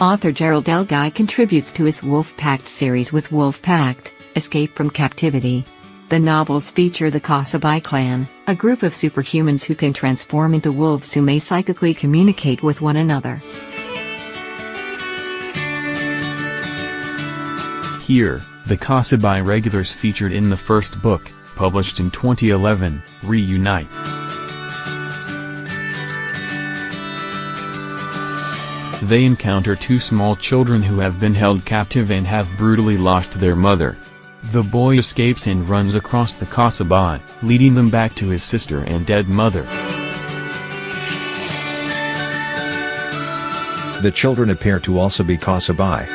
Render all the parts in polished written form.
Author Gerald L. Guy contributes to his Wolf Pact series with Wolf Pact, Escape from Captivity. The novels feature the Captivity clan, a group of superhumans who can transform into wolves who may psychically communicate with one another. Here, the Captivity regulars featured in the first book, published in 2011, reunite. They encounter two small children who have been held captive and have brutally lost their mother. The boy escapes and runs across the Captivity, leading them back to his sister and dead mother. The children appear to also be Captivity.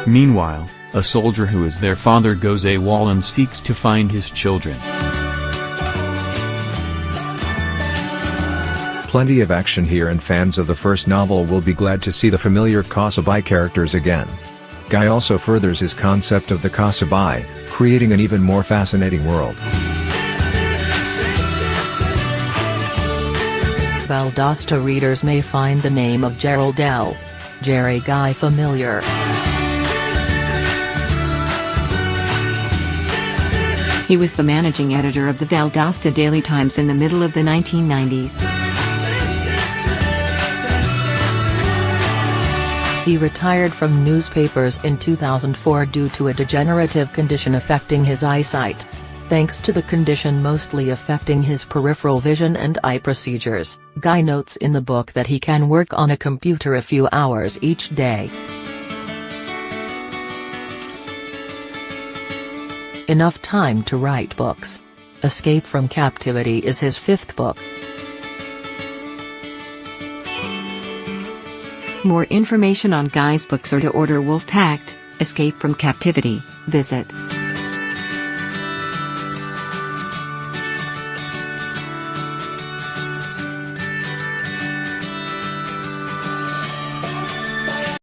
Meanwhile, a soldier who is their father goes AWOL and seeks to find his children. Plenty of action here, and fans of the first novel will be glad to see the familiar Captivity characters again. Guy also furthers his concept of the Captivity, creating an even more fascinating world. Valdosta readers may find the name of Gerald L. Jerry Guy familiar. He was the managing editor of the Valdosta Daily Times in the middle of the 1990s. He retired from newspapers in 2004 due to a degenerative condition affecting his eyesight. Thanks to the condition mostly affecting his peripheral vision and eye procedures, Guy notes in the book that he can work on a computer a few hours each day. Enough time to write books. Escape from Captivity is his fifth book. More information on Guy's books or to order Wolf Pact, Escape from Captivity, visit